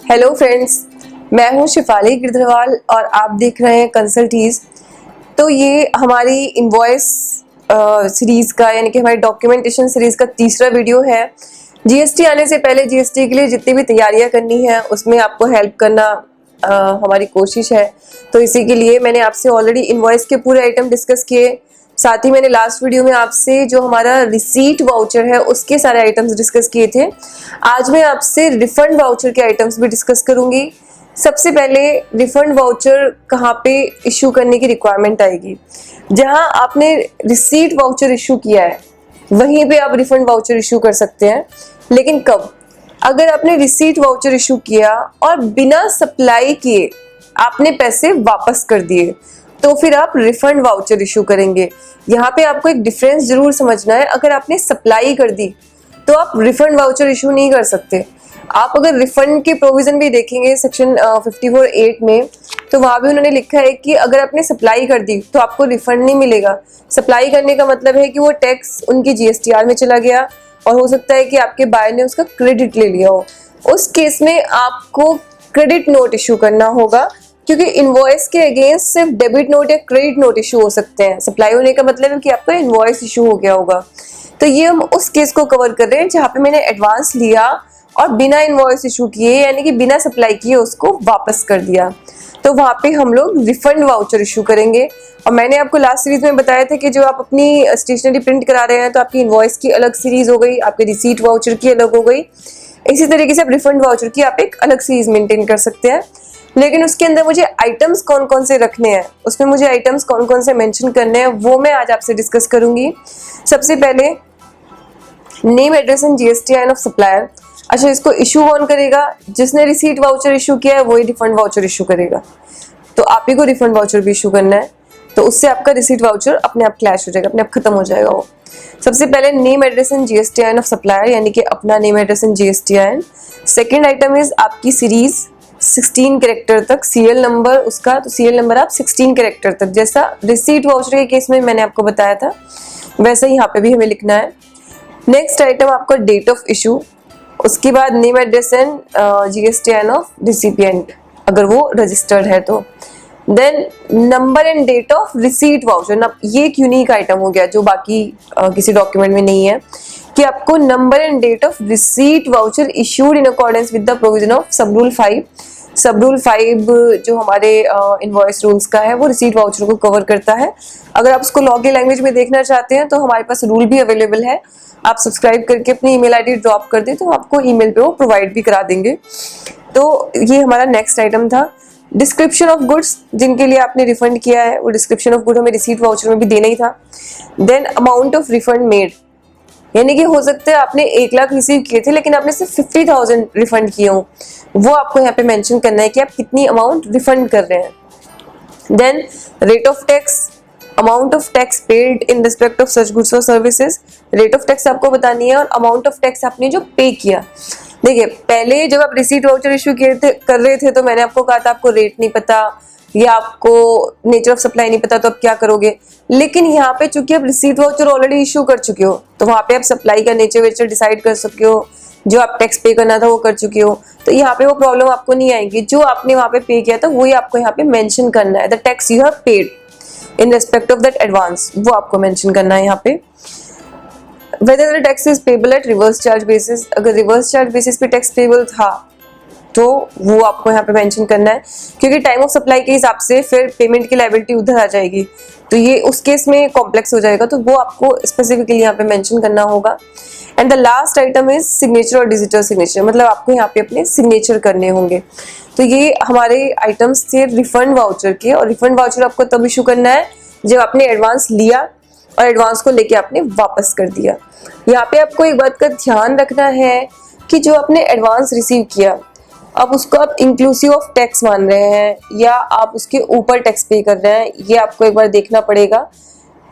Hello friends, मैं हूं शिफाली गिरधरवाल और आप देख रहे हैं कंसल्टीज। तो ये हमारी इनवॉइस सीरीज़ का यानी कि हमारी डॉक्यूमेंटेशन सीरीज़ का तीसरा वीडियो है। जीएसटी आने से पहले जीएसटी के लिए जितनी भी तैयारियां करनी है उसमें आपको हेल्प करना हमारी कोशिश है। तो इसी के लिए मैंने आपसे ऑलरेडी इनवॉइस के पूरे आइटम डिस्कस किए। साथ ही मैंने लास्ट वीडियो में आपसे जो हमारा रिसीट वाउचर है उसके सारे आइटम्स डिस्कस किए थे। आज मैं आपसे रिफंड वाउचर के आइटम्स भी डिस्कस करूंगी। सबसे पहले रिफंड वाउचर कहाँ पे इशू करने की रिक्वायरमेंट आएगी। जहां आपने रिसीट वाउचर इशू किया है वहीं पे आप रिफंड वाउचर इशू कर सकते हैं। लेकिन कब? अगर आपने रिसीट वाउचर इशू किया और बिना सप्लाई किए आपने पैसे वापस कर दिए तो फिर आप रिफंड वाउचर इशू करेंगे। यहाँ पे आपको एक डिफरेंस जरूर समझना है। अगर आपने सप्लाई कर दी तो आप रिफंड वाउचर इशू नहीं कर सकते। आप अगर रिफंड के प्रोविजन भी देखेंगे सेक्शन 54(8) में, तो वहां भी उन्होंने लिखा है कि अगर आपने सप्लाई कर दी तो आपको रिफंड नहीं मिलेगा। सप्लाई करने का मतलब है कि वो टैक्स उनकी जीएसटीआर में चला गया और हो सकता है कि आपके बायर ने उसका क्रेडिट ले लिया हो। उस केस में आपको क्रेडिट नोट इशू करना होगा, क्योंकि इनवॉइस के अगेंस्ट सिर्फ डेबिट नोट या क्रेडिट नोट इशू हो सकते हैं। सप्लाई होने का मतलब है कि आपका इनवॉइस इशू हो गया होगा। तो ये हम उस केस को कवर कर रहे हैं जहाँ पे मैंने एडवांस लिया और बिना इनवॉइस इशू किए यानी कि बिना सप्लाई किए उसको वापस कर दिया, तो वहाँ पे हम लोग रिफंड वाउचर इशू करेंगे। और मैंने आपको लास्ट सीरीज में बताया था कि जो आप अपनी स्टेशनरी प्रिंट करा रहे हैं तो आपकी इनवॉइस की अलग सीरीज हो गई, आपके रिसीट वाउचर की अलग हो गई। इसी तरीके से आप रिफंड वाउचर की आप एक अलग सीरीज मेंटेन कर सकते हैं। लेकिन उसके अंदर मुझे आइटम्स कौन कौन से रखने हैं, उसमें मुझे आइटम्स कौन कौन से मेंशन करने हैं वो मैं आज आपसे डिस्कस करूंगी। सबसे पहले name, address and GSTIN of supplier. अच्छा, इसको इशू कौन करेगा? जिसने रिसीट वाउचर इशू किया है वही रिफंड वाउचर इशू करेगा। तो आप ही को रिफंड वाउचर भी इशू करना है, तो उससे आपका रिसीट वाउचर अपने आप क्लैश हो जाएगा, अपने आप खत्म हो जाएगा वो। सबसे पहले name, address and GSTIN of supplier यानी कि अपना name, address and GSTIN. Second item is आपकी सीरीज 16 कैरेक्टर तक, सीरियल नंबर उसका, तो सीरियल नंबर आप 16 कैरेक्टर तक, जैसा रिसीट वाउचर के केस में मैंने आपको बताया था वैसा ही यहाँ पे भी हमें लिखना है। नेक्स्ट आइटम आपका डेट ऑफ इशू, उसके बाद name, address and GSTIN of recipient अगर वो रजिस्टर्ड है तो। Then number and date of receipt voucher ना, ये एक यूनिक आइटम हो गया जो बाकी किसी डॉक्यूमेंट में नहीं है, कि आपको number and date of receipt voucher issued in accordance with the provision of sub rule 5। Sub rule 5 जो हमारे इनवॉइस रूल्स का है वो रिसीट वाउचर को कवर करता है। अगर आप उसको लॉ की लैंग्वेज में देखना चाहते हैं तो हमारे पास रूल भी अवेलेबल है। आप सब्सक्राइब करके अपनी ईमेल आईडी ड्रॉप कर दें तो आपको ईमेल पे वो प्रोवाइड भी करा देंगे। तो ये हमारा नेक्स्ट आइटम था। डिस्क्रिप्शन ऑफ गुड्स, जिनके लिए आपने रिफंड किया है वो डिस्क्रिप्शन ऑफ गुड हमें रिसीट वाउचर में भी देना ही था। Then amount of refund made, यानी कि हो सकता है आपने 1 लाख रिसीव किए थे लेकिन आपने सिर्फ 50,000 रिफंड किए हों, वो आपको यहाँ पे मेंशन करना है कि आप कितनी अमाउंट रिफंड कर रहे हैं। Then rate of tax, amount of tax paid in respect of such goods और सर्विसेज। रेट ऑफ टैक्स आपको बतानी है और अमाउंट ऑफ टैक्स आपने जो पे किया। देखिए, पहले जब आप रिसीट वाउचर इशू कर रहे थे तो मैंने आपको कहा था आपको रेट नहीं पता या आपको नेचर ऑफ सप्लाई नहीं पता तो आप क्या करोगे। लेकिन यहाँ पे चूंकि आप रिसीट वाउचर ऑलरेडी इशू कर चुके हो तो वहाँ पे आप सप्लाई का नेचर वेचर डिसाइड कर सकते हो, जो आप टैक्स पे करना था वो कर चुके हो, तो यहाँ पे वो प्रॉब्लम आपको नहीं आएगी। जो आपने वहाँ पे पे किया था वही आपको यहाँ पे मेंशन करना है। The tax you have paid in respect of that advance, वो आपको मेंशन करना है यहाँ पे। Whether the tax is payable eight reverse charge basis, अगर रिवर्स चार्ज बेसिस पे टैक्स पेबल था तो वो आपको यहाँ पे मेंशन करना है, क्योंकि टाइम ऑफ सप्लाई के हिसाब से फिर पेमेंट की लायबिलिटी उधर आ जाएगी तो ये उस केस में कॉम्प्लेक्स हो जाएगा, तो वो आपको स्पेसिफिकली यहाँ पे मेंशन करना होगा। And the last item is signature और डिजिटल सिग्नेचर, मतलब आपको यहाँ पे अपने सिग्नेचर करने होंगे। तो ये हमारे आइटम्स थे रिफंड वाउचर के, और रिफंड वाउचर आपको तब इशू करना है जब आपने एडवांस लिया और एडवांस को लेके आपने वापस कर दिया। यहाँ पे आपको एक बात का ध्यान रखना है कि जो आपने एडवांस रिसीव किया अब उसको आप इंक्लूसिव ऑफ टैक्स मान रहे हैं या आप उसके ऊपर टैक्स पे कर रहे हैं, ये आपको एक बार देखना पड़ेगा।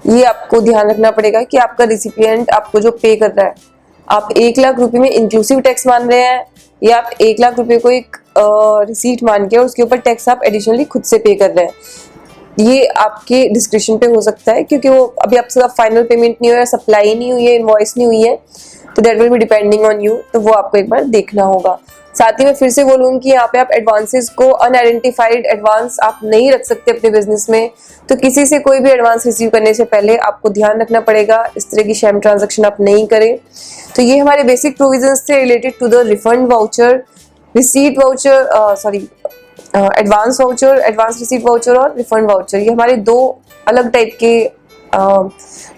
ये आपको ध्यान रखना पड़ेगा कि आपका रिसिपिएंट आपको जो पे कर रहा है आप 1 लाख रुपए में इंक्लूसिव टैक्स मान रहे हैं या आप 1 लाख रुपए को एक रिसीट मान के और उसके ऊपर टैक्स आप एडिशनली खुद से पे कर रहे हैं। ये आपके डिस्क्रिप्शन पे हो सकता है, क्योंकि वो अभी आपसे फाइनल पेमेंट नहीं हुआ है, सप्लाई नहीं हुई है, इनवॉइस नहीं हुई है, तो that will be depending on you, तो वो आपको एक बार देखना होगा। साथ ही मैं फिर से बोलूँगी कि यहाँ पे आप एडवांसेस को अनआइडेंटिफाइड एडवांस आप नहीं रख सकते अपने बिजनेस में। तो किसी से कोई भी एडवांस रिसीव करने से पहले आपको ध्यान रखना पड़ेगा, इस तरह की शैम ट्रांजैक्शन आप नहीं करें। तो ये हमारे बेसिक प्रोविजंस थे related to the refund voucher, receipt voucher, advance voucher, advance receipt voucher और रिफंड वाउचर। ये हमारे दो अलग टाइप के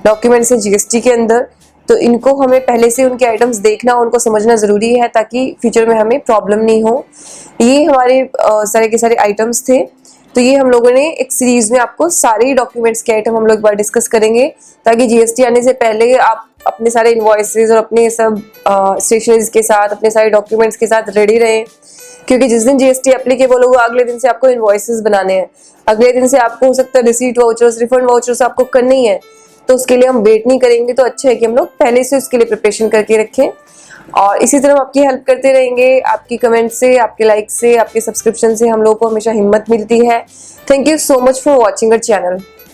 डॉक्यूमेंट्स हैं जीएसटी के अंदर। तो इनको हमें पहले से उनके आइटम्स देखना, उनको समझना ज़रूरी है ताकि फ्यूचर में हमें प्रॉब्लम नहीं हो। ये हमारे सारे के सारे आइटम्स थे। तो ये हम लोगों ने एक सीरीज में आपको सारे डॉक्यूमेंट्स के आइटम हम लोग एक बार डिस्कस करेंगे, ताकि जीएसटी आने से पहले आप अपने सारे इन्वॉइसेस और अपने सब स्टेशनरीज के साथ, अपने सारे डॉक्यूमेंट्स के साथ रेडी रहें। क्योंकि जिस दिन जीएसटी एप्लीकेबल होगा अगले दिन से आपको इन्वॉइसेस बनाने हैं, अगले दिन से आपको हो सकता है रिसीट वाउचर्स, रिफंड वाउचर्स आपको करने ही है। तो उसके लिए हम वेट नहीं करेंगे, तो अच्छा है कि हम लोग पहले से उसके लिए प्रिपरेशन करके रखें। और इसी तरह हम आपकी हेल्प करते रहेंगे। आपकी कमेंट से, आपके लाइक से, आपके सब्सक्रिप्शन से हम लोगों को हमेशा हिम्मत मिलती है। Thank you so much for watching our channel.